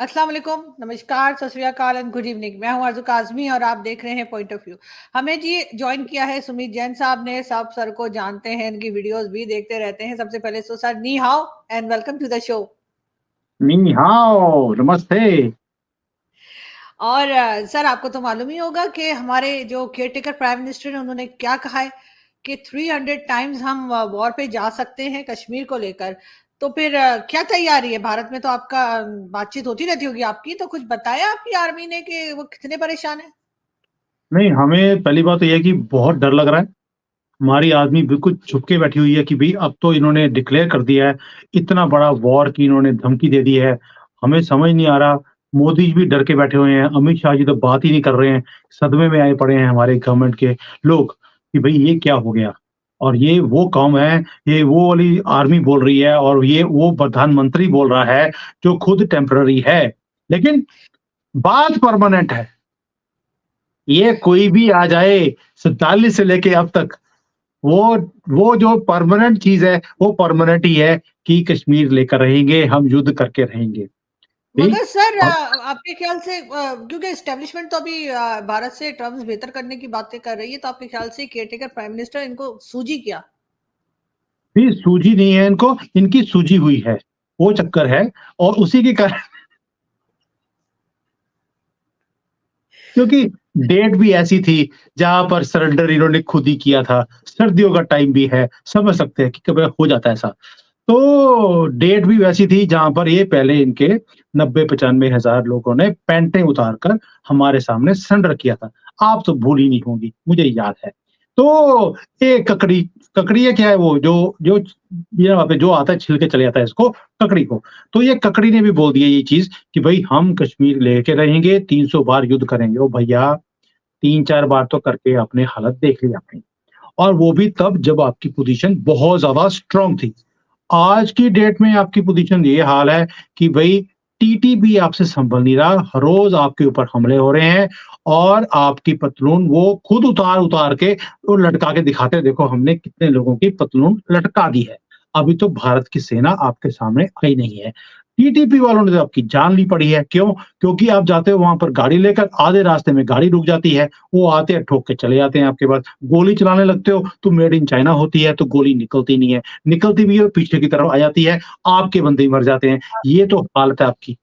अस्सलाम वालेकुम, नमस्कार, सत श्री अकाल एंड गुड इवनिंग। मैं हूं आरज़ू काज़मी और आप देख रहे हैं पॉइंट ऑफ व्यू। हमें जी जॉइन किया है सुमित जैन साहब ने। सब सर को जानते हैं, इनकी वीडियोस भी देखते रहते हैं। सबसे पहले तो सर नी हाओ and welcome to the show. नी हाओ, नमस्ते। और सर आपको तो मालूम ही होगा कि हमारे जो केयरटेकर प्राइम मिनिस्टर हैं उन्होंने क्या कहा है कि 300 टाइम्स हम वॉर पे जा सकते हैं कश्मीर को लेकर। तो फिर क्या तैयारी है भारत में? तो आपका बातचीत होती रहती होगी आपकी, तो कुछ बताया आपकी आर्मी ने कि वो कितने परेशान है? नहीं, हमें पहली बात तो ये है कि बहुत डर लग रहा है। हमारी आर्मी बिल्कुल छुप के बैठी हुई है कि भई अब तो इन्होंने डिक्लेयर कर दिया है, इतना बड़ा वॉर की इन्होंने धमकी दे दी है। हमें समझ नहीं आ रहा, मोदी जी भी डर के बैठे हुए हैं, अमित शाह जी तो बात ही नहीं कर रहे हैं। सदमे में आए पड़े हैं हमारे गवर्नमेंट के लोग कि भई ये क्या हो गया? और ये वो कौम है, ये वो वाली आर्मी बोल रही है और ये वो प्रधानमंत्री बोल रहा है जो खुद टेम्परेरी है। लेकिन बात परमानेंट है। ये कोई भी आ जाए 47 से लेके अब तक वो वो जो परमानेंट चीज़ है, वो परमानेंट ही है कि कश्मीर लेकर रहेंगे, हम युद्ध करके रहेंगे। ठीक? मगर सर अब आपके ख्याल से क्योंकि एस्टेब्लिशमेंट तो अभी भारत से टर्म्स बेहतर करने की बातें कर रही है, तो आपके ख्याल से केयरटेकर प्राइम मिनिस्टर इनको सूझी क्या? भी सूझी नहीं है इनको, इनकी सूझी हुई है, वो चक्कर है और उसी के कारण क्योंकि डेट भी ऐसी थी, जहाँ पर सरेंडर इन्होंने खुद ही किया था। सर्दियों का टाइम भी है, समझ सकते हैं कि कभी हो जाता है ऐसा। तो डेट भी वैसी थी जहाँ पर ये पहले इनके 90-95 हज़ार लोगों ने पैंटें उतार कर हमारे सामने सरेंडर किया था। आप तो भूली नहीं होंगी, मुझे याद है। तो ये ककड़ी ककड़ी है क्या है वो जो जो ये वहाँ पे जो आता है छिल के चले जाता है इसको, ककड़ी को। तो ये ककड़ी ने भी बोल दिया ये चीज़ कि भई हम कश्मीर लेके रहेंगे, 300 बार युद्ध करेंगे। ओ भैया 3-4 बार तो करके आपने हालत देख ली अपनी और वो भी तब जब आपकी पोज़ीशन बहुत ज़्यादा स्ट्रॉन्ग थी। आज की डेट में आपकी पोजीशन ये हाल है कि भई टीटीपी आपसे संभल नहीं रहा, हर रोज़ आपके ऊपर हमले हो रहे हैं और आपकी पतलून वो खुद उतार-उतार के वो लटका के दिखाते हैं, देखो हमने कितने लोगों की पतलून लटका दी है। अभी तो भारत की सेना आपके सामने आई नहीं है। टीटीपी वालों ने तो आपकी जान ली पड़ी है, क्यों? क्योंकि आप जाते हो वहाँ पर गाड़ी लेकर, आधे रास्ते में गाड़ी रुक जाती है, वो आते हैं ठोक के चले जाते हैं आपके पास। गोली चलाने लगते हो तो मेड इन चाइना होती है, तो गोली निकलती नहीं है। निकलती भी है पीछे की तरफ आ जाती है, आपके बंदे ही मर जाते हैं। ये तो हालत है आपकी।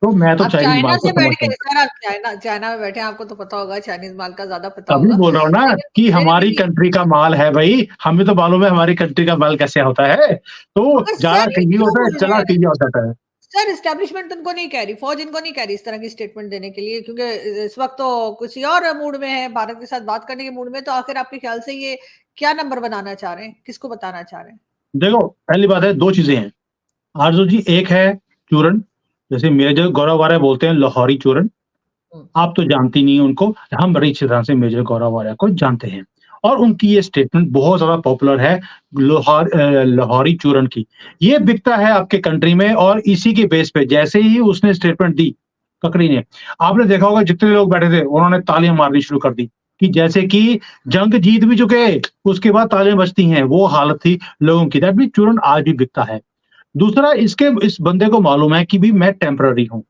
तो मैं तो आप चाइनीज़ चाइना माल को से बैठ समझता के हूँ। सर, आप चाइना चाइना में बैठे हैं, आपको तो पता होगा, चाइनीज माल का ज्यादा पता तभी होगा। बोल रहा हूँ ना लेकिन कि फिर हमारी भी कंट्री का माल है भई, हमें तो मालूम है हमारी कंट्री का माल कैसे होता है। तो मगर जा सर ये कहीं क्यों होता है, बोल रहे चला हैं? कहीं और जाता है। सर एस्टेब्लिशमेंट इनको नहीं कह रही, फौज इनको नहीं कह रही इस तरह की स्टेटमेंट देने के लिए, क्योंकि इस वक्त तो किसी और मूड में है, भारत के साथ बात करने के मूड में। तो आखिर आपके ख्याल से ये क्या नंबर बनाना चाह रहे हैं, किसको बताना चाह रहे हैं? देखो, पहली बात है 2 चीज़ें हैं। आरज़ू जी एक है चूरन, जैसे मेजर गौरव आर्य बोलते हैं लाहौरी चूरन। हम्म। आप तो जानती नहीं हैं उनको, हम बड़ी अच्छी तरह से मेजर गौरव आर्य को जानते हैं और उनकी ये स्टेटमेंट बहुत ज़्यादा पॉपुलर है लाहौरी चूरन की। ये बिकता है आपके कंट्री में और इसी के बेस पे जैसे ही उसने स्टेटमेंट दी, ककड़ी ने, आपने देखा होगा जितने लोग बैठे थे, उन्होंने तालियाँ मारनी शुरू कर दी कि जैसे कि जंग जीत भी चुके, उसके बाद तालियाँ बजती हैं, वो हालत थी लोगों की। दैट मीन्स चूरन आज भी बिकता है। दूसरा इसके इस बंदे को मालूम है कि भी मैं टेम्पररी हूँ।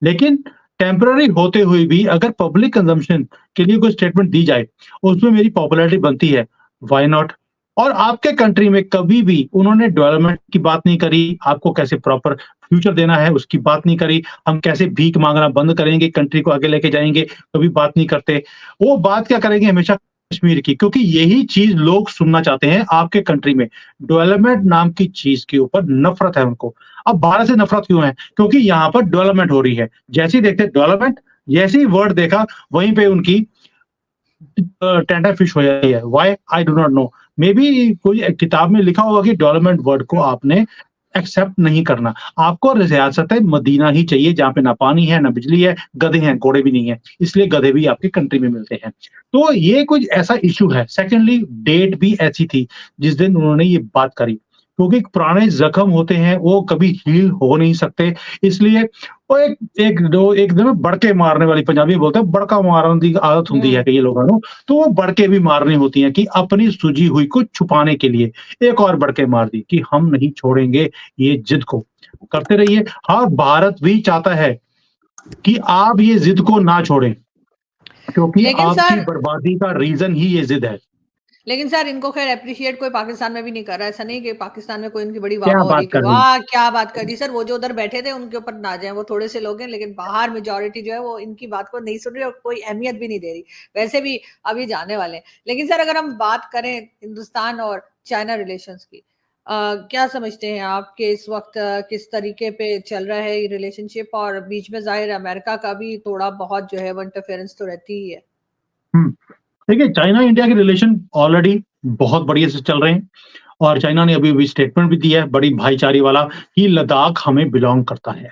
लेकिन टेम्पररी होते हुए भी अगर पब्लिक कंजम्पशन के लिए कोई स्टेटमेंट दी जाए, उसमें मेरी पॉपुलैरिटी बनती है, व्हाई नॉट? और आपके कंट्री में कभी भी उन्होंने डेवलपमेंट की बात नहीं करी, आपको कैसे प्रॉपर फ्यूचर देना है उसकी बात नहीं करी, हम कैसे भीख माँगना बंद करेंगे, कंट्री को आगे लेके जाएँगे, कभी बात नहीं करते। वो बात क्या करेंगे हमेशा कश्मीर की, क्योंकि यही चीज़ लोग सुनना चाहते हैं आपके कंट्री में। डेवलपमेंट नाम की चीज़ के ऊपर नफ़रत है उनको। अब भारत से नफ़रत क्यों है? क्योंकि यहाँ पर डेवलपमेंट हो रही है। जैसे ही देखते हैं डेवलपमेंट, जैसे ही वर्ड देखा वहीं पे उनकी टेंडर फिश हो जाती है। Why? I do not know. Maybe कोई किताब में लिखा होगा कि डेवलपमेंट वर्ड को आपने एक्सेप्ट नहीं करना। आपको रियासत-ए मदीना ही चाहिए जहाँ पे ना पानी है, ना बिजली है, गधे हैं, घोड़े भी नहीं है। इसलिए गधे भी आपकी कंट्री में मिलते हैं। तो ये कुछ ऐसा इश्यू है। सेकंडली डेट भी ऐसी थी जिस दिन उन्होंने ये बात करी। क्योंकि पुराने ज़ख्म होते हैं, वो कभी हील हो नहीं सकते। इसलिए वो एकदम बड़के मारने वाली, पंजाबी बोलते हैं बड़का मारन दी आदत हुंदी है हुँ। कई लोगों को, तो वो बड़के भी मारनी होती हैं कि अपनी सूझी हुई को छुपाने के लिए, एक और बड़के मार दी कि हम नहीं छोड़ेंगे ये ज़िद को, करते रहिए। हाँ, भारत भी चाहता है कि आप ये ज़िद को ना छोड़ें, क्योंकि लेकिन आपकी सर बर्बादी का रीज़न ही ये ज़िद है। लेकिन सर इनको ख़ैर एप्रिशिएट कोई पाकिस्तान में भी नहीं कर रहा है। ऐसा नहीं कि पाकिस्तान में कोई इनकी बड़ी क्या वाह-वाह हो रही बात है कि कर रहे हैं? वाह! क्या बात कर दी। सर वो जो उधर बैठे थे उनके ऊपर ना जाएँ, वो थोड़े से लोग हैं लेकिन बाहर मेजॉरिटी जो है वो इनकी बात को नहीं सुन रही और कोई अहमियत भी नहीं दे रही। वैसे भी अभी जाने वाले हैं। लेकिन सर अगर हम बात करें हिंदुस्तान और चाइना रिलेशंस की क्या समझते हैं आप कि इस वक़्त किस तरीके पे चल रहा है ये रिलेशनशिप और बीच में ज़ाहिर है अमेरिका का भी थोड़ा बहुत जो है वो इंटरफेरेंस तो रहती ही है। हुँ। देखिए, चाइना इंडिया के रिलेशन ऑलरेडी बहुत बढ़िया से चल रहे हैं और चाइना ने अभी-अभी स्टेटमेंट भी दिया है बड़ी भाईचारे वाला कि लद्दाख हमें बिलॉन्ग करता है।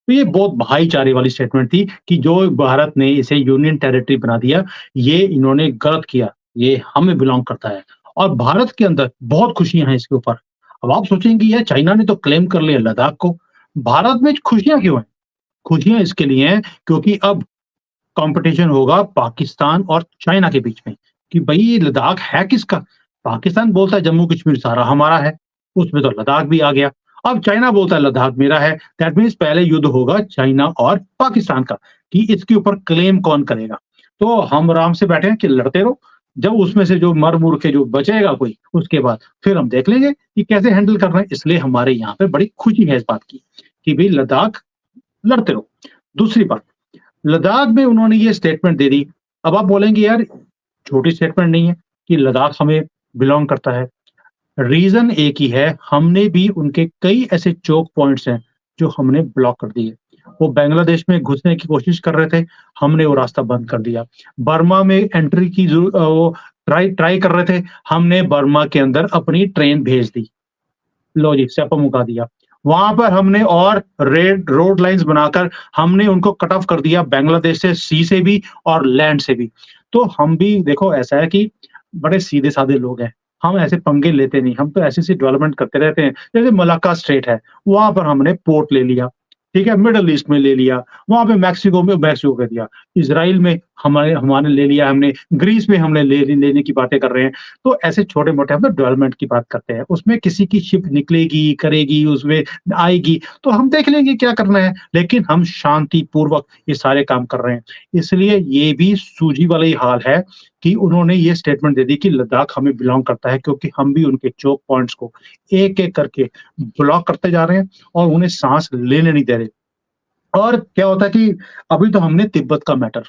तो ये बहुत भाईचारे वाली स्टेटमेंट थी कि जो भारत ने इसे यूनियन टेरिटरी बना दिया, ये इन्होंने गलत किया, ये हमें बिलॉन्ग करता है और भारत के अंदर बहुत खुशियाँ हैं इसके ऊपर। अब आप सोचेंगे यार चाइना ने तो क्लेम कर लिया लद्दाख को, भारत में खुशियाँ क्यों हैं? खुशियाँ इसके लिए हैं क्योंकि अब कॉम्पिटिशन होगा पाकिस्तान और चाइना के बीच में कि भई ये लद्दाख है किसका? पाकिस्तान बोलता है जम्मू कश्मीर सारा हमारा है, उसमें तो लद्दाख भी आ गया। अब चाइना बोलता है लद्दाख मेरा है, दैट मीन्स पहले युद्ध होगा चाइना और पाकिस्तान का कि इसके ऊपर क्लेम कौन करेगा। तो हम आराम से बैठे हैं कि लड़ते रहो, जब उसमें से जो मर-मुर के जो बचेगा कोई, उसके बाद फिर हम देख लेंगे कि कैसे हैंडल करना है। इसलिए हमारे यहाँ पे बड़ी खुशी है इस बात की कि भई लद्दाख लड़ते रहो। दूसरी बात, लद्दाख में उन्होंने ये स्टेटमेंट दे दी। अब आप बोलेंगे यार छोटी स्टेटमेंट नहीं है कि लद्दाख हमें बिलॉन्ग करता है। रीज़न एक ही है, हमने भी उनके कई ऐसे चोक पॉइंट्स हैं, जो हमने ब्लॉक कर दिए। वो बांग्लादेश में घुसने की कोशिश कर रहे थे, हमने वो रास्ता बंद कर दिया। बर्मा में एंट्री की वो ट्राई ट्राई कर रहे थे, हमने बर्मा के अंदर अपनी ट्रेन भेज दी। लो जी, स्यापा मुका दिया। वहाँ पर हमने और रेड रोड लाइन्स बनाकर हमने उनको कट ऑफ कर दिया बांग्लादेश से सी से भी और लैंड से भी। तो हम भी देखो ऐसा है कि बड़े सीधे-साधे लोग हैं। हम ऐसे पंगे लेते नहीं, हम तो ऐसी-ऐसी डेवलपमेंट करते रहते हैं। जैसे मलाक्का स्ट्रेट है, वहाँ पर हमने पोर्ट ले लिया, ठीक है? मिडल ईस्ट में ले लिया, वहाँ पे मैक्सिको कर दिया। इज़राइल में हमारे हमारे ले लिया हमने, ग्रीस में हमने लेने की बातें कर रहे हैं। तो ऐसे छोटे-मोटे हम तो डेवलपमेंट की बात करते हैं। उसमें किसी की शिप निकलेगी, करेगी, उसमें आएगी, तो हम देख लेंगे क्या करना है, लेकिन हम शांतिपूर्वक ये सारे काम कर रहे हैं। इसलिए ये भी सूझी वाला ही हाल है कि उन्होंने ये स्टेटमेंट दे दी कि लद्दाख हमें बिलॉन्ग करता है क्योंकि हम भी उनके चोक पॉइंट्स को एक-एक करके ब्लॉक करते जा रहे हैं और उन्हें साँस लेने नहीं दे रहे। और क्या होता है कि अभी तो हमने तिब्बत का मैटर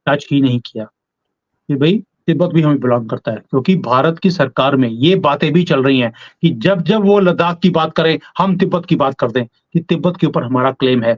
टच ही नहीं किया। कि भई तिब्बत भी हमें बिलॉन्ग करता है क्योंकि भारत की सरकार में ये बातें भी चल रही हैं कि जब-जब वो लद्दाख की बात करें, हम तिब्बत की बात कर दें कि तिब्बत के ऊपर हमारा क्लेम है।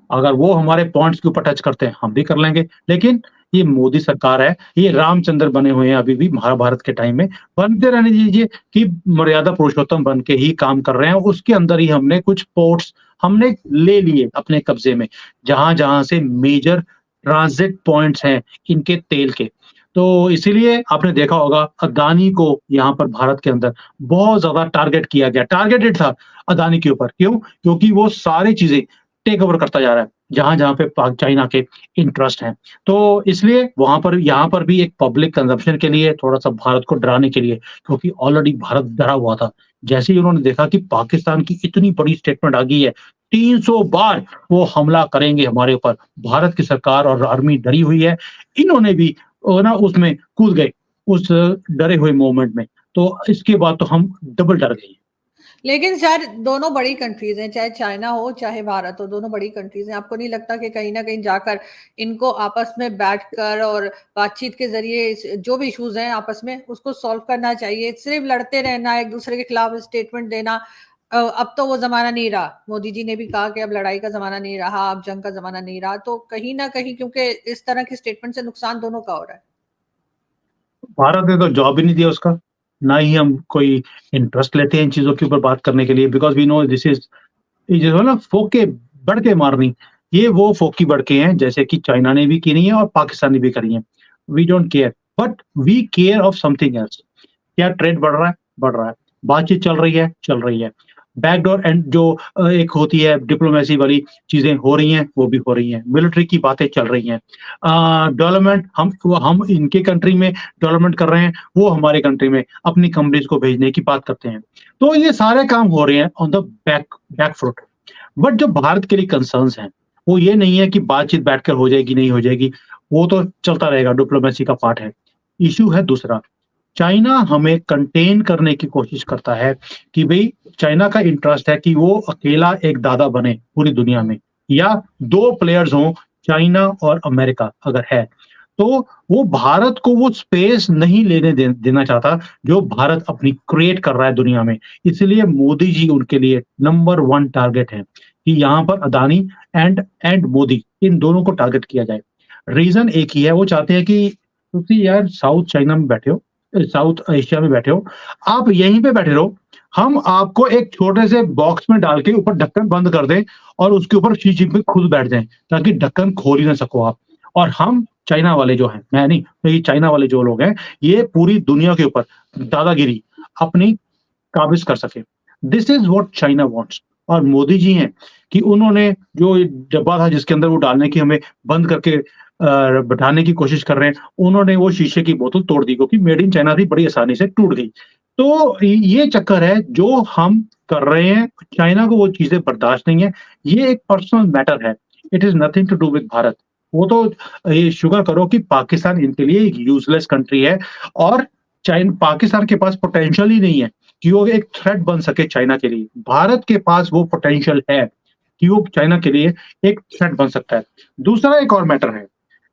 अगर वो हमारे पॉइंट्स के ऊपर टच करते हैं, हम भी कर लेंगे। लेकिन ये मोदी सरकार है, ये रामचंद्र बने हुए हैं अभी भी महाभारत के टाइम में, बनते रहने दीजिए कि मर्यादा पुरुषोत्तम बन के ही काम कर रहे हैं। उसके अंदर ही हमने कुछ पोर्ट्स हमने ले लिए अपने कब्ज़े में, जहाँ-जहाँ से मेजर ट्रांज़िट पॉइंट्स हैं इनके तेल के। तो इसीलिए आपने देखा होगा अदानी को यहाँ पर भारत के अंदर बहुत ज़्यादा टारगेट किया गया, टारगेटेड था अदानी के ऊपर। क्यों? क्योंकि वो सारी चीज़ें टेक ओवर करता जा रहा है, जहाँ-जहाँ पे पाक चाइना के इंटरेस्ट हैं। तो इसलिए वहाँ पर यहाँ पर भी एक पब्लिक कंज़म्पशन के लिए थोड़ा-सा भारत को डराने के लिए क्योंकि ऑलरेडी भारत डरा हुआ था। जैसे ही उन्होंने देखा कि पाकिस्तान की इतनी बड़ी स्टेटमेंट आ गई है, 300 बार वो हमला करेंगे हमारे ऊपर, भारत की सरकार और आर्मी डरी हुई है। इन्होंने भी ना उसमें कूद गए, उस डरे हुए मोमेंट में। तो इसके बाद तो हम डबल डर गए। लेकिन सर दोनों बड़ी कंट्रीज़ हैं, चाहे चाइना हो, चाहे भारत हो, दोनों बड़ी कंट्रीज़ हैं। आपको नहीं लगता कि कहीं न कहीं जाकर इनको आपस में बैठकर और बातचीत के ज़रिए इस जो भी इश्यूज़ हैं आपस में, उसको सॉल्व करना चाहिए? सिर्फ़ लड़ते रहना, एक-दूसरे के खिलाफ स्टेटमेंट देना अब तो वो ज़माना नहीं रहा। मोदी जी ने भी कहा कि अब लड़ाई का ज़माना नहीं रहा, अब जंग का ज़माना नहीं रहा। तो कहीं न कहीं क्योंकि इस तरह की स्टेटमेंट से नुकसान दोनों का हो रहा है। भारत ने तो जॉब ही नहीं दिया उसका, ना ही हम कोई इंटरेस्ट लेते हैं इन चीज़ों के ऊपर बात करने के लिए because we know this is ये जो है ना फोके बढ़के मारनी, ये वो फोकी बढ़के हैं जैसे कि चाइना ने भी करी हैं और पाकिस्तान ने भी करी हैं। We don't care but we care of something else. क्या ट्रेड बढ़ रहा है? बढ़ रहा है। बातचीत चल रही है। बैकडोर एंड जो एक होती है डिप्लोमेसी वाली चीज़ें हो रही हैं, वो भी हो रही हैं। मिलिट्री की बातें चल रही हैं। डेवलपमेंट हम इनके कंट्री में डेवलपमेंट कर रहे हैं, वो हमारे कंट्री में अपनी कंपनीज़ को भेजने की बात करते हैं। तो ये सारे काम हो रहे हैं on the back foot. But जो भारत के लिए कंसर्न्स हैं, वो ये नहीं है कि बातचीत बैठकर हो जाएगी, नहीं हो जाएगी, वो तो चलता रहेगा, डिप्लोमेसी का पार्ट है। इश्यू है दूसरा, चाइना हमें कंटेन करने की कोशिश करता है कि भई चाइना का इंटरेस्ट है कि वो अकेला एक दादा बने पूरी दुनिया में या 2 प्लेयर्स हों, चाइना और अमेरिका अगर है, तो वो भारत को वो स्पेस नहीं लेने देना चाहता, जो भारत अपनी क्रिएट कर रहा है दुनिया में। इसलिए मोदी जी उनके लिए नंबर 1 टारगेट हैं कि यहाँ पर अदानी एंड मोदी इन दोनों को टारगेट किया जाए। रीज़न एक ही है, वो चाहते हैं कि क्योंकि यार साउथ चाइना में बैठे हो, साउथ एशिया में बैठे हो, आप यहीं पे बैठे रहो, हम आपको एक छोटे से बॉक्स में डाल के ऊपर ढक्कन बंद कर दें और उसके ऊपर शी जिनपिंग खुद बैठ जाएँ, ताकि ढक्कन खोल ही ना सको आप। और हम चाइना वाले जो हैं, मैं नहीं, तो ये चाइना वाले जो लोग हैं, ये पूरी दुनिया के ऊपर दादागिरी अपनी काबिज़ कर सकें। This is what China wants. और मोदी जी हैं कि उन्होंने जो डब्बा था जिसके अंदर वो डालने की हमें बंद करके बिठाने की कोशिश कर रहे हैं, उन्होंने वो शीशे की बोतल तोड़ दी क्योंकि मेड इन चाइना थी, बड़ी आसानी से टूट गई। तो ये चक्कर है जो हम कर रहे हैं, चाइना को वो चीज़ें बर्दाश्त नहीं है। ये एक पर्सनल मैटर है। It is nothing to do with Bharat. वो तो ये शुक्र करो कि पाकिस्तान इनके लिए एक यूज़लेस कंट्री है और पाकिस्तान के पास पोटेंशियल ही नहीं है कि वो एक थ्रेट बन सके चाइना के लिए। भारत के पास वो पोटेंशियल है कि वो चाइना के लिए एक थ्रेट बन सकता है। दूसरा एक और मैटर है,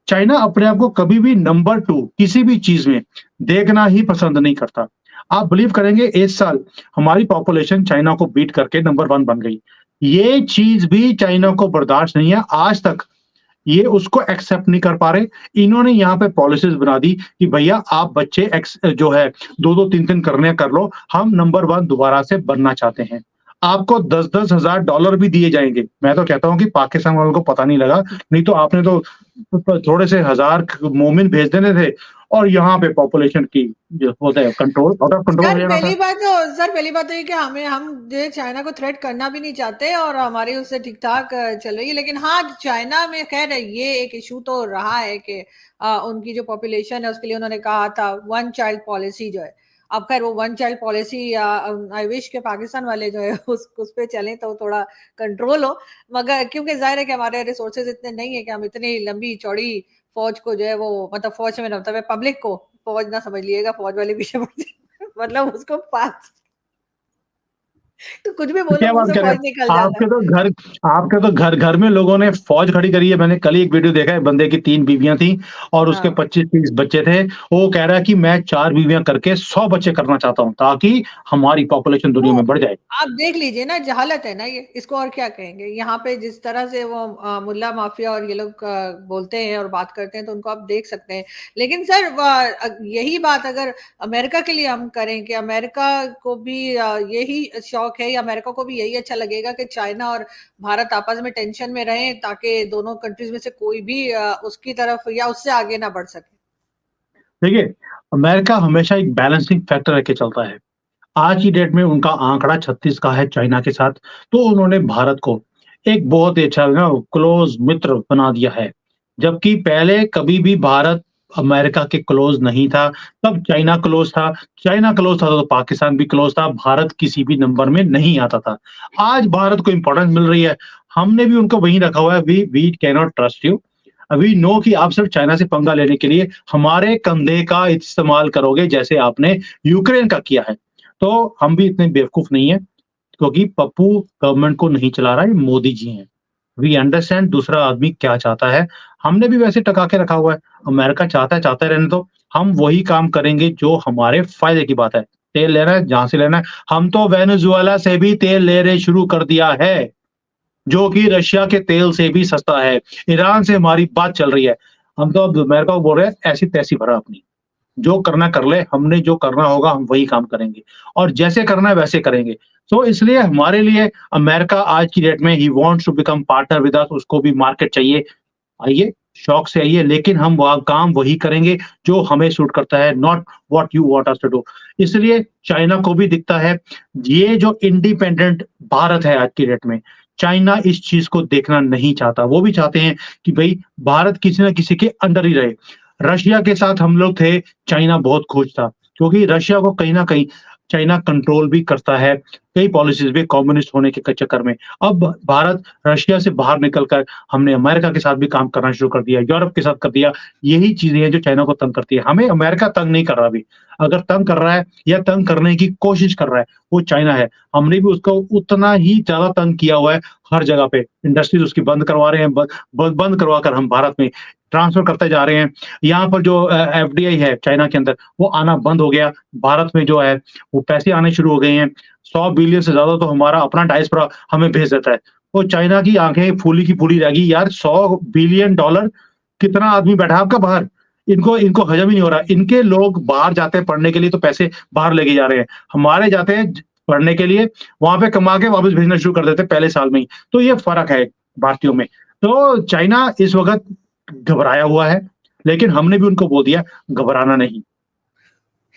चाइना अपने आप को कभी भी नंबर 2 किसी भी चीज़ में देखना ही पसंद नहीं करता। आप बिलीव करेंगे इस साल हमारी पॉपुलेशन चाइना को बीट करके नंबर 1 बन गई। ये चीज़ भी चाइना को बर्दाश्त नहीं है, आज तक ये उसको एक्सेप्ट नहीं कर पा रहे। इन्होंने यहाँ पे पॉलिसीज़ बना दी कि भैया आप बच्चे जो है 2-2 3-3 करने कर लो, हम नंबर 1 दोबारा से बनना चाहते हैं। आपको 10-10 हज़ार डॉलर भी दिए जाएँगे। मैं तो कहता हूँ कि पाकिस्तान वालों को पता नहीं लगा, नहीं तो आपने तो थोड़े से हज़ार मोमिन भेज देने थे और यहाँ पे पॉपुलेशन की जो होता है कंट्रोल आउट ऑफ कंट्रोल हो जाना था। पहली बात तो ये कि हम जो चाइना को थ्रेट करना भी नहीं चाहते और हमारी उससे ठीक-ठाक चल रही है। लेकिन हाँ, चाइना में खैर ये एक इश्यू तो रहा है कि उनकी जो पॉपुलेशन है उसके लिए उन्होंने कहा था वन चाइल्ड पॉलिसी जो है। अब खैर वो one child policy I wish के पाकिस्तान वाले जो है उस पे चलें तो थोड़ा कंट्रोल हो। मगर क्योंकि ज़ाहिर है कि हमारे रिसोर्सेज़ इतने नहीं है कि हम इतनी लंबी-चौड़ी फ़ौज को जो है वो मतलब फ़ौज से मेरा मतलब है पब्लिक को, फ़ौज ना समझ लीजिएगा, फ़ौज वाले पीछे पड़ जाए मतलब उसको पास तो कुछ भी बोलो क्या मुँह बात से कर रहे फ़ौज हैं? निकल जाता है। आपके तो घर में लोगों ने फ़ौज खड़ी करी है। मैंने कल ही एक वीडियो देखा है, बंदे की 3 बीवियाँ थी और उसके हाँ। 25-30 बच्चे थे। वो कह रहा है कि मैं 4 बीवियाँ करके 100 बच्चे करना चाहता हूँ, ताकि हमारी पॉपुलेशन दुनिया तो में बढ़ जाए। आप देख लीजिए ना जहालत है ना ये, इसको और क्या कहेंगे? यहाँ पे जिस तरह से वो मुल्ला माफिया और ये लोग बोलते हैं और बात करते हैं तो उनको आप देख सकते हैं। लेकिन सर यही बात अगर अमेरिका के लिए हम करें कि अमेरिका को भी यही शौक है या अमेरिका को भी यही अच्छा लगेगा कि चाइना और भारत आपस में टेंशन में रहें ताकि दोनों कंट्रीज़ में से कोई भी उसकी तरफ या उससे आगे ना बढ़ सके? देखिए, अमेरिका हमेशा एक बैलेंसिंग फैक्टर रह के चलता है। आज की डेट में उनका आंकड़ा 36 का है चाइना के साथ, तो उन्होंने भारत को एक बहुत ही अच्छा ना क्लोज़ मित्र बना दिया है। जबकि पहले कभी भी भारत अमेरिका के क्लोज़ नहीं था, तब चाइना क्लोज़ था। चाइना क्लोज़ था तो पाकिस्तान भी क्लोज़ था, भारत किसी भी नंबर में नहीं आता था। आज भारत को इम्पोर्टेंस मिल रही है, हमने भी उनको वहीं रखा हुआ है, we can not trust you. We know कि आप सिर्फ चाइना से पंगा लेने के लिए हमारे कंधे का इस्तेमाल करोगे, जैसे आपने यूक्रेन का किया है। तो हम भी इतने बेवकूफ़ नहीं हैं, क्योंकि पप्पू गवर्नमेंट को नहीं चला रहा है, ये मोदी जी हैं। वी अंडरस्टैंड दूसरा आदमी क्या चाहता है, हमने भी वैसे टका के रखा हुआ है। अमेरिका चाहता है रहने दो, हम वही काम करेंगे जो हमारे फ़ायदे की बात है। तेल लेना है, जहाँ से लेना है, हम तो वेनेजुएला से भी तेल ले रहे शुरू कर दिया है, जो कि रशिया के तेल से भी सस्ता है। ईरान से हमारी बात चल रही है, हम तो अब अमेरिका को बोल रहे हैं, ऐसी-तैसी भरा अपनी। जो करना कर ले, हमने जो करना होगा हम वही काम करेंगे और जैसे करना है वैसे करेंगे। तो इसलिए हमारे लिए अमेरिका आज की डेट में ही wants to become partner with us, उसको भी मार्केट चाहिए। आइए शौक से आइए, लेकिन हम वहाँ काम वही करेंगे जो हमें सूट करता है, not what you want us to do. इसलिए चाइना को भी दिखता है, ये जो इंडिपेंडेंट भारत है आज की डेट में, चाइना इस चीज़ को देखना नहीं चाहता। वो भी चाहते हैं कि भई भारत किसी न किसी के अंडर ही रहे। रशिया के साथ हम लोग थे, चाइना बहुत खुश था, क्योंकि रशिया को कहीं न कहीं चाइना कंट्रोल भी करता है, कई पॉलिसीज़ भी कम्युनिस्ट होने के चक्कर में। अब भारत रशिया से बाहर निकल कर हमने अमेरिका के साथ भी काम करना शुरू कर दिया, यूरोप के साथ कर दिया। यही चीज़ें हैं जो चाइना को तंग करती है। हमें अमेरिका तंग नहीं कर रहा अभी। अगर तंग कर रहा है या तंग करने की कोशिश कर रहा है, वो चाइना है। हमने भी उसको उतना ही ज़्यादा तंग किया हुआ है हर जगह पे। इंडस्ट्रीज़ उसकी बंद करवा रहे हैं, बंद करवा कर हम भारत में ट्रांसफ़र करते जा रहे हैं। यहाँ पर जो एफडीआई है चाइना के अंदर, वो आना बंद हो गया। भारत में जो है, वो पैसे आने शुरू हो गए हैं। 100 बिलियन से ज़्यादा तो हमारा अपना डायस्पोरा हमें भेज देता है। वो चाइना की आँखें फूली की फूली रह गई, यार 100 बिलियन डॉलर कितना आदमी बैठा है आपका बाहर? इनको इनको हज़म ही नहीं हो रहा। इनके लोग बाहर जाते हैं पढ़ने के लिए तो पैसे बाहर लेके जा रहे हैं। हमारे जाते हैं पढ़ने के लिए, वहाँ पे कमा के वापस भेजना शुरू कर देते हैं पहले साल में ही। तो ये फ़र्क है भारतीयों में। तो चाइना इस वक़्त घबराया हुआ है, लेकिन हमने भी उनको बोल दिया घबराना नहीं।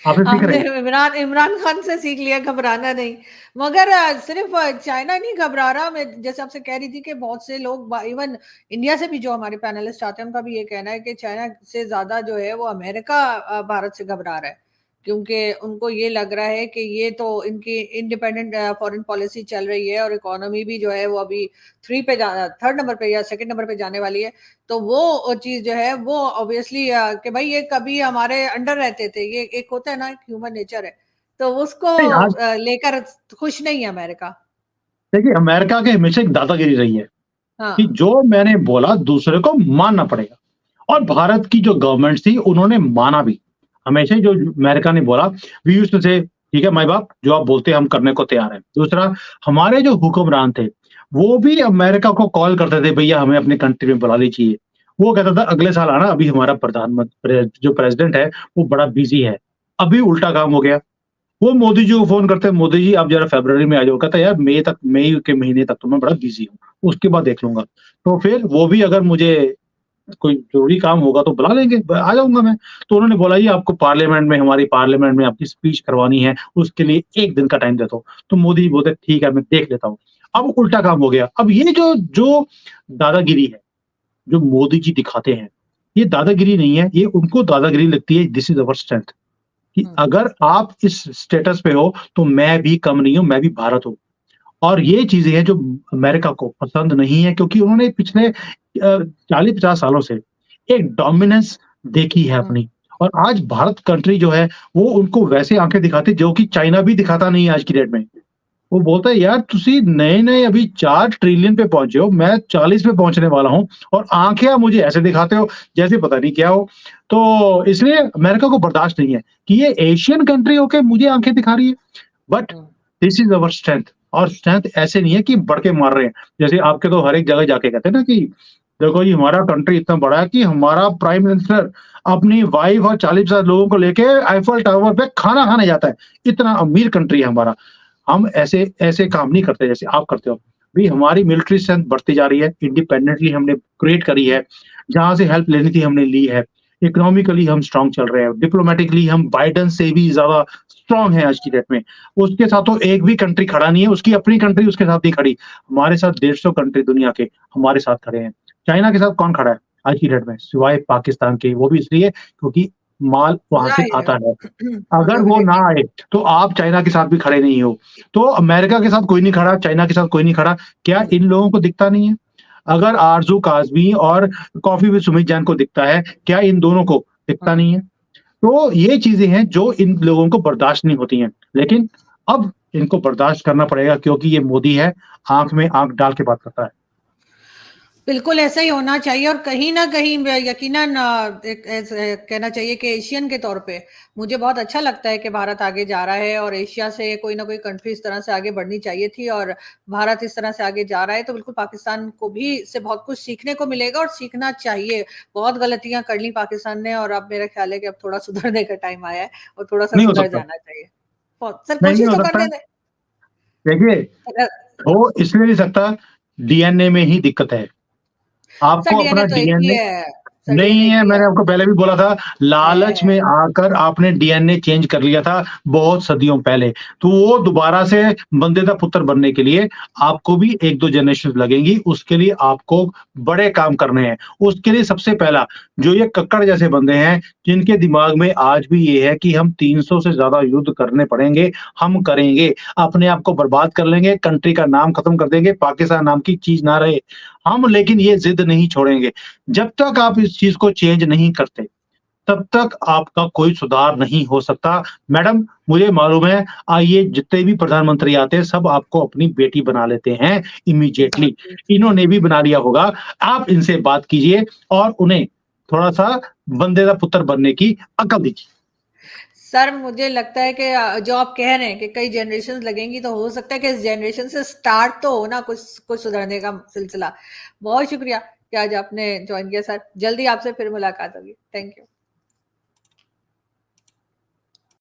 आपने सीख रहे हमने हैं। इमरान इमरान खान से सीख लिया घबराना नहीं। मगर सिर्फ चाइना नहीं घबरा रहा। मैं जैसे आपसे कह रही थी कि बहुत से लोग इवन इंडिया से भी जो हमारे पैनलिस्ट आते हैं उनका भी ये कहना है कि चाइना से ज्यादा जो है वो अमेरिका भारत से घबरा रहा है, क्योंकि उनको ये लग रहा है कि ये तो इनकी इंडिपेंडेंट फॉरेन पॉलिसी चल रही है और इकोनॉमी भी जो है वो अभी थर्ड नंबर पे या सेकंड नंबर पे जाने वाली है। तो वो चीज जो है वो ऑब्वियसली कि भाई ये कभी हमारे अंडर रहते थे, ये एक होता है ना, ह्यूमन नेचर है, तो उसको नहीं, आज लेकर खुश नहीं है अमेरिका। देखिए अमेरिका की हमेशा एक दादागिरी रही है कि हाँ। जो मैंने बोला दूसरे को मानना पड़ेगा। और भारत की जो गवर्नमेंट थी उन्होंने माना भी। हमेशा ही जो अमेरिका ने बोला, वी यूज्ड टू से ठीक है माय बाप, जो आप बोलते हैं हम करने को तैयार हैं। दूसरा, हमारे जो हुक्मरान थे, वो भी अमेरिका को कॉल करते थे, भैया हमें अपनी कंट्री में बुला लीजिए। वो कहता था अगले साल आना, अभी हमारा जो प्रेज़िडेंट है वो बड़ा बिज़ी है। अभी उल्टा काम हो गया। वो मोदी जी को फ़ोन करते हैं, मोदी जी आप ज़रा फ़रवरी में आ जाओ। कहता है यार मई के महीने तक तो मैं बड़ा बिज़ी हूँ, उसके बाद देख लूँगा। तो फिर वो भी अगर मुझे कोई ज़रूरी काम होगा तो बुला लेंगे, ब आ जाऊँगा मैं। तो उन्होंने बोला जी आपको हमारी पार्लियामेंट में आपकी स्पीच करवानी है, उसके लिए 1 दिन का टाइम दे दो। तो मोदी जी बोलते ठीक है मैं देख लेता हूँ। अब उल्टा काम हो गया। अब ये जो जो दादागिरी है, जो मोदी जी दिखाते हैं, ये दादागिरी नहीं है, ये उनको दादागिरी लगती है, दिस इज़ अवर स्ट्रेंथ। कि हम्म। अगर आप इस स्टेटस पे हो, तो मैं भी कम नहीं हूँ, मैं भी भारत हूँ। और ये चीज़ें हैं जो अमेरिका को पसंद नहीं है, क्योंकि उन्होंने पिछले 40-50 सालों से एक डोमिनेंस देखी है हम्म। अपनी। और आज भारत कंट्री जो है, वो उनको वैसे आँखें दिखाती है जो कि चाइना भी दिखाता नहीं है आज की डेट में। वो बोलता है यार तुसी नए-नए अभी 4 ट्रिलियन पे पहुँचे हो, मैं 40 पे पहुँचने वाला हूँ और आँखें आप मुझे ऐसे दिखाते हो जैसे पता नहीं क्या हो। तो इसलिए अमेरिका को बर्दाश्त नहीं है कि ये एशियन कंट्री होके मुझे आँखें दिखा रही है। But hmm. This is our strength. और स्ट्रेंथ ऐसे नहीं है कि बढ़ के मार रहे हैं। जैसे आपके तो हर एक जगह जाके कहते हैं ना कि देखो जी हमारा कंट्री इतना बड़ा है कि हमारा प्राइम मिनिस्टर अपनी वाइफ और 40-50 लोगों को लेके आईफल टावर पे खाना खाने जाता है। इतना अमीर कंट्री है हमारा। हम ऐसे ऐसे काम नहीं करते जैसे आप करते हो। भई हमारी मिलिट्री स्ट्रेंथ बढ़ती जा रही है, इंडिपेंडेंटली हमने क्रिएट करी है, जहाँ से हेल्प लेनी थी हमने ली है। इकोनॉमिकली हम स्ट्रॉन्ग चल रहे हैं, डिप्लोमैटिकली हम बाइडेन से भी ज़्यादा स्ट्रॉन्ग हैं आज की डेट में। उसके साथ तो एक भी कंट्री खड़ा नहीं है, उसकी अपनी कंट्री उसके साथ नहीं खड़ी। हमारे साथ 150 कंट्री दुनिया के हमारे साथ खड़े हैं। चाइना के साथ कौन खड़ा है आज की डेट में? सिवाय पाकिस्तान के, वो भी इसलिए क्योंकि माल वहाँ से आता है। अगर वो ना आए, तो आप चाइना के साथ भी खड़े नहीं हो। तो अमेरिका के साथ कोई नहीं खड़ा, चाइना के साथ कोई नहीं खड़ा। क्या इन लोगों को दिखता नहीं है? अगर आरज़ू काज़मी और कॉफ़ी विद सुमित जैन को दिखता है, क्या इन दोनों को दिखता हम्म। नहीं है? तो ये चीज़ें हैं जो इन लोगों को बर्दाश्त नहीं होती हैं। लेकिन अब इनको बर्दाश्त करना पड़ेगा क्योंकि ये मोदी है, आँख में आँख डाल के बात करता है। बिल्कुल ऐसा ही होना चाहिए। और कहीं ना कहीं यकीनन कहना चाहिए कि एशियन के तौर पे मुझे बहुत अच्छा लगता है कि भारत आगे जा रहा है और एशिया से कोई ना कोई कंट्री इस तरह से आगे बढ़नी चाहिए थी और भारत इस तरह से आगे जा रहा है, तो बिल्कुल पाकिस्तान को भी इससे बहुत कुछ सीखने को मिलेगा और सीखना चाहिए। बहुत गलतियां कर ली पाकिस्तान ने और अब मेरा ख्याल है कि अब थोड़ा सुधरने का टाइम आया है और थोड़ा सा नहीं हो सुधर सकता, जाना चाहिए। सर नहीं कोशिश हो तो सकता। करने दें। देखिए, अ, हो इसलिए नहीं सकता, डीएनए में ही दिक्कत है। सर आपको डीएनए अपना तो एक ही डीएनए है। सर नहीं डीएनए है, की मैंने आपको पहले भी बोला था, लालच में है। आकर आपने डीएनए चेंज कर लिया था बहुत सदियों पहले। तो वो दोबारा से बंदे का पुत्र बनने के लिए आपको भी 1-2 जनरेशंस लगेंगी, उसके लिए आपको बड़े काम करने हैं। उसके लिए सबसे पहला, जो ये कक्कड़ जैसे बंदे हैं, जिनके दिमाग में आज भी ये है कि हम 300 से ज़्यादा युद्ध करने पड़ेंगे, हम करेंगे। अपने आप को बर्बाद कर लेंगे, कंट्री का नाम खत्म कर देंगे, पाकिस्तान नाम की चीज़ ना रहे। हम लेकिन ये ज़िद नहीं छोड़ेंगे। जब तक आप इस चीज़ को चेंज नहीं करते, तब तक आपका कोई सुधार नहीं हो सकता। मैडम, मुझे मालूम है ये जितने भी प्रधानमंत्री आते हैं, सब आपको अपनी बेटी बना लेते हैं इमीडिएटली। जी। इन्होंने भी बना लिया होगा। आप इनसे बात कीजिए और उन्हें थोड़ा-सा बंदे का पुत्र बनने की अकल दीजिए। सर मुझे लगता है कि जो आप कह रहे हैं कि कई जनरेशन लगेंगी, तो हो सकता है कि इस जनरेशन से स्टार्ट तो हो ना कुछ कुछ सुधरने का सिलसिला। बहुत शुक्रिया कि आज आपने ज्वाइन किया सर। जल्दी आपसे फिर मुलाकात होगी। Thank you.